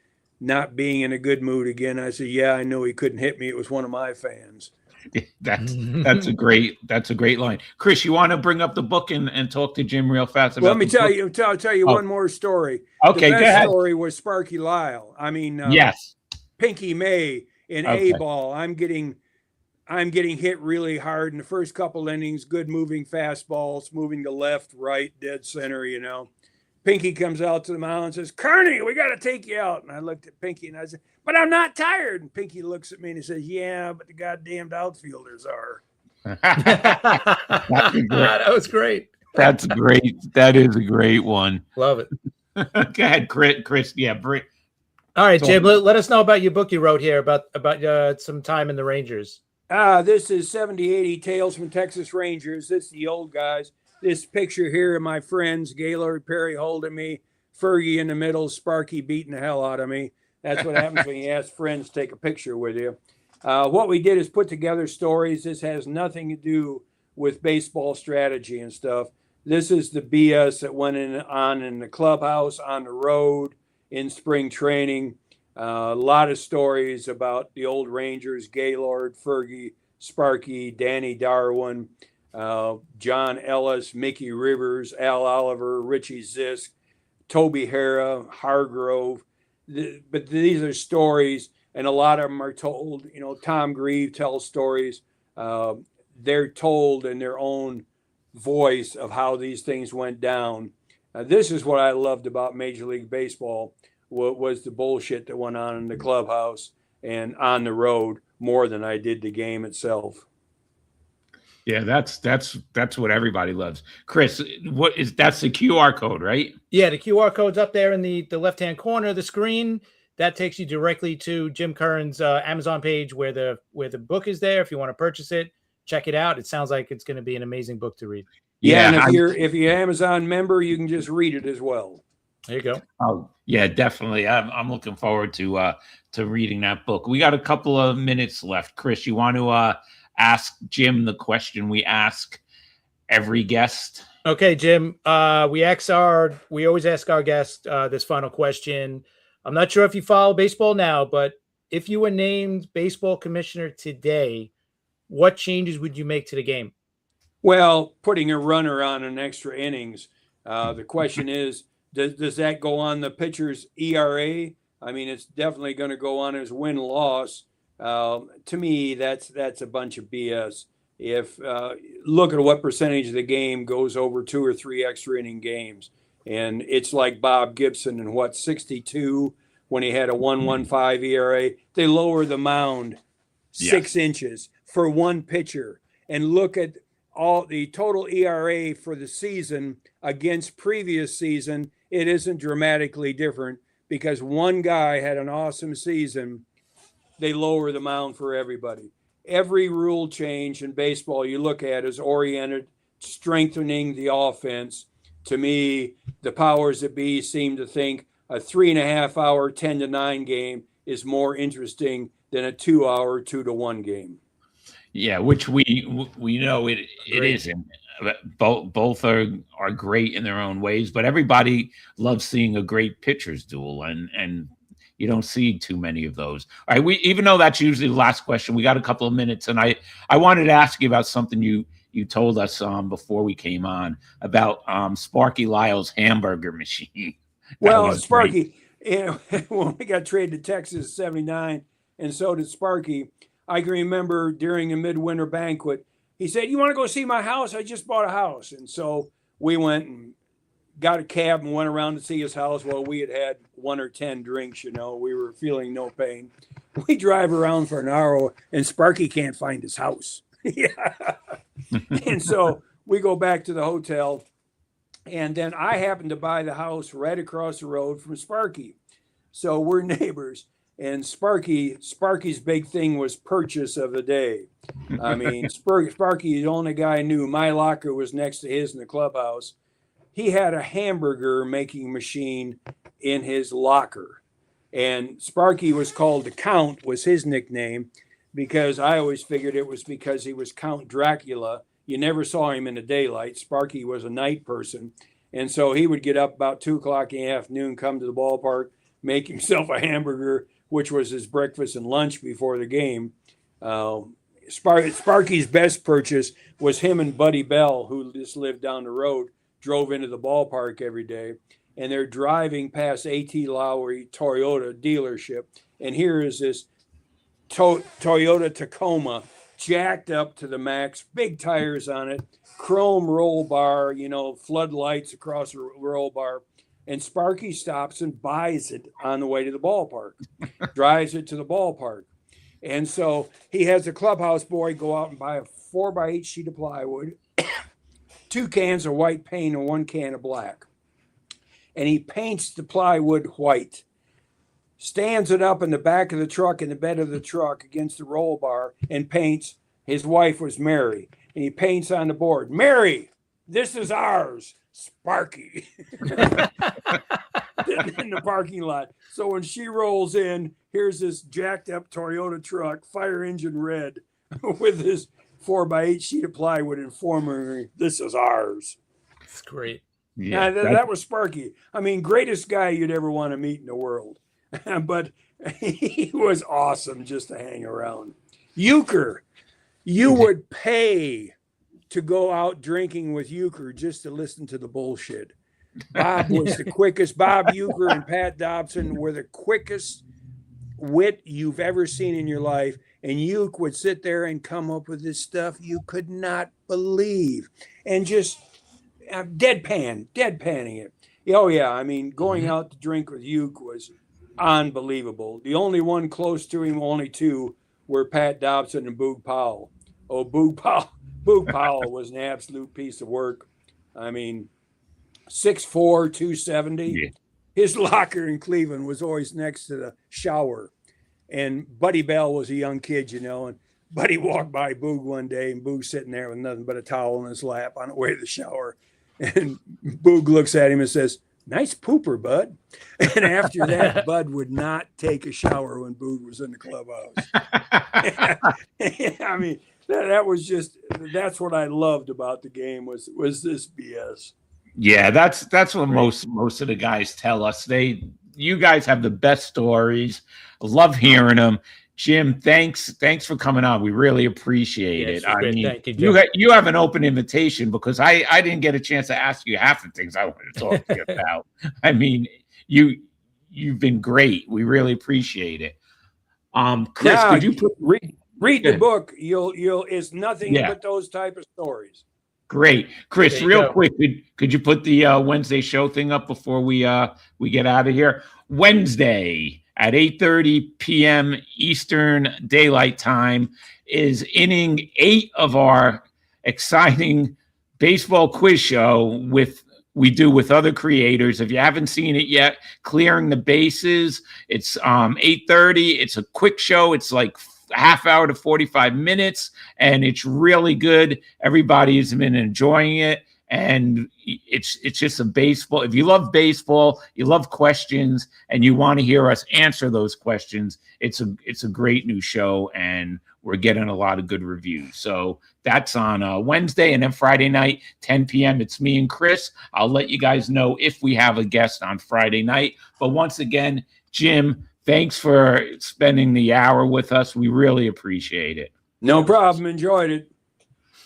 not being in a good mood again. I said, I know he couldn't hit me. It was one of my fans. That's a great line. Chris, you want to bring up the book and talk to Jim real fast about Let me tell you one more story. Okay, the go ahead. Story was Sparky Lyle. I mean, yes, Pinky May in A-ball. I'm getting hit really hard in the first couple innings. Good moving fastballs, moving to left, right, dead center. Pinky comes out to the mound and says, "Kearney, we got to take you out." And I looked at Pinky and I said, "But I'm not tired." And Pinky looks at me and he says, "Yeah, but the goddamned outfielders are." That was great. That's great. That is a great one. Love it. Go ahead, Chris. Yeah, all right, Jim, let us know about your book you wrote here about some time in the Rangers. This is 70-80 Tales from Texas Rangers. This is the old guys. This picture here of my friends, Gaylord Perry holding me, Fergie in the middle, Sparky beating the hell out of me. That's what happens when you ask friends to take a picture with you. What we did is put together stories. This has nothing to do with baseball strategy and stuff. This is the BS that went on in the clubhouse, on the road, in spring training. A lot of stories about the old Rangers, Gaylord, Fergie, Sparky, Danny Darwin, John Ellis, Mickey Rivers, Al Oliver, Richie Zisk, Toby Hara, Hargrove. But these are stories, and a lot of them are told. Tom Grieve tells stories. They're told in their own voice of how these things went down. This is what I loved about Major League Baseball. What was the bullshit that went on in the clubhouse and on the road more than I did the game itself. Yeah, that's what everybody loves. Chris, that's the QR code, right? Yeah, the QR code's up there in the left-hand corner of the screen. That takes you directly to Jim Kern's Amazon page where the book is there. If you want to purchase it, check it out. It sounds like it's going to be an amazing book to read. Yeah, and if you're an Amazon member, you can just read it as well. There you go. Oh, yeah, definitely. I'm looking forward to reading that book. We got a couple of minutes left. Chris, you want to ask Jim the question we ask every guest? Okay, Jim. We always ask our guest this final question. I'm not sure if you follow baseball now, but if you were named baseball commissioner today, what changes would you make to the game? Well, putting a runner on an extra innings. The question is, does that go on the pitcher's ERA? I mean, it's definitely going to go on his win-loss. To me, that's a bunch of BS. If look at what percentage of the game goes over 2 or 3 extra inning games, and it's like Bob Gibson in 62 when he had a 1.15 ERA. They lower the mound 6 inches for one pitcher, and look at all the total ERA for the season against previous season. It isn't dramatically different because one guy had an awesome season. They lower the mound for everybody. Every rule change in baseball you look at is oriented strengthening the offense. To me, the powers that be seem to think a 3.5 hour 10-9 game is more interesting than a 2 hour 2-1 game. Yeah, which we know it isn't. Both are great in their own ways, but everybody loves seeing a great pitcher's duel, and you don't see too many of those. All right, even though that's usually the last question, we got a couple of minutes, and I wanted to ask you about something you you told us before we came on about Sparky Lyle's hamburger machine. Well, Sparky, when we got traded to Texas in '79, and so did Sparky, I can remember during a midwinter banquet, he said, "You want to go see my house? I just bought a house." And so we went and got a cab and went around to see his house. Well, we had 1 or 10 drinks, we were feeling no pain. We drive around for an hour and Sparky can't find his house. Yeah. And so we go back to the hotel, and then I happened to buy the house right across the road from Sparky. So we're neighbors, and Sparky's big thing was purchase of the day. I mean, Sparky, the only guy I knew, my locker was next to his in the clubhouse. He had a hamburger making machine in his locker. And Sparky was called the Count, was his nickname, because I always figured it was because he was Count Dracula. You never saw him in the daylight. Sparky was a night person. And so he would get up about 2 o'clock in the afternoon, come to the ballpark, make himself a hamburger, which was his breakfast and lunch before the game. Sparky's best purchase was him and Buddy Bell, who just lived down the road, drove into the ballpark every day, and they're driving past A.T. Lowry Toyota dealership. And here is this Toyota Tacoma, jacked up to the max, big tires on it, chrome roll bar, floodlights across the roll bar. And Sparky stops and buys it on the way to the ballpark, drives it to the ballpark. And so he has a clubhouse boy go out and buy a 4x8 sheet of plywood, 2 cans of white paint and 1 can of black. And he paints the plywood white, stands it up in the back of the truck, in the bed of the truck against the roll bar, and paints. His wife was Mary. And he paints on the board, "Mary, this is ours, Sparky." In the parking lot. So when she rolls in, here's this jacked up Toyota truck, fire engine red, with this 4x8 sheet of plywood informing her, "This is ours." That's great. Yeah, that was Sparky. I mean, greatest guy you'd ever want to meet in the world. But he was awesome just to hang around. Euchre, you would pay to go out drinking with Euchre just to listen to the bullshit. Bob was the quickest. Bob Euchre and Pat Dobson were the quickest wit you've ever seen in your life. And Euchre would sit there and come up with this stuff you could not believe. And just deadpanning it. Oh, yeah. I mean, going out to drink with Euchre was unbelievable. The only one close to him, only 2, were Pat Dobson and Boog Powell. Oh, Boog Powell was an absolute piece of work. I mean, 6'4", 270. Yeah. His locker in Cleveland was always next to the shower. And Buddy Bell was a young kid, and Buddy walked by Boog one day, and Boog's sitting there with nothing but a towel in his lap on the way to the shower. And Boog looks at him and says, "Nice pooper, Bud." And after that, Bud would not take a shower when Boog was in the clubhouse. I mean, that's what I loved about the game was this BS. Yeah, that's what most of the guys tell us. You guys have the best stories. I love hearing them. Jim, thanks for coming on. We really appreciate it. I mean, thank you, you have an open invitation, because I didn't get a chance to ask you half the things I wanted to talk to you about. I mean, you've been great. We really appreciate it. Chris, could you read the book? You'll it's nothing but those type of stories. Great. Chris, real quick, could you put the Wednesday show thing up before we get out of here? Wednesday at 8:30 p.m. Eastern Daylight Time is inning 8 of our exciting baseball quiz show we do with other creators. If you haven't seen it yet, Clearing the Bases. It's 8:30. It's a quick show. It's like half hour to 45 minutes, and it's really good. Everybody's been enjoying it, and it's just a baseball. If you love baseball, you love questions, and you want to hear us answer those questions, it's a great new show, and we're getting a lot of good reviews. So that's on Wednesday, and then Friday night, 10 p.m. It's me and Chris. I'll let you guys know if we have a guest on Friday night. But once again, Jim, thanks for spending the hour with us. We really appreciate it. No problem. Enjoyed it.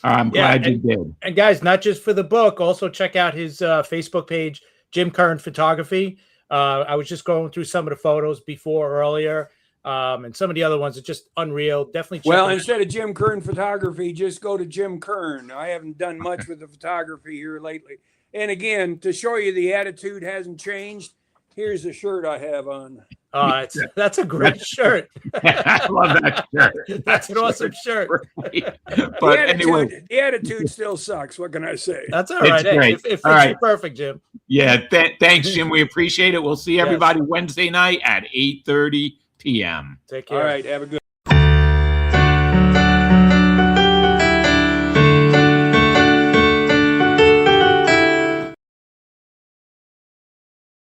I'm glad you did. And guys, not just for the book, also check out his Facebook page, Jim Kern Photography. I was just going through some of the photos earlier, and some of the other ones are just unreal. Definitely check them instead of Jim Kern Photography, just go to Jim Kern. I haven't done much with the photography here lately. And again, to show you the attitude hasn't changed, here's the shirt I have on. That's a great shirt. I love that shirt. That's an awesome shirt. But anyway, the attitude still sucks. What can I say? That's all right. Great. It fits you perfect, Jim. Yeah, thanks, Jim. We appreciate it. We'll see everybody Wednesday night at 8:30 p.m. Take care. All right. Have a good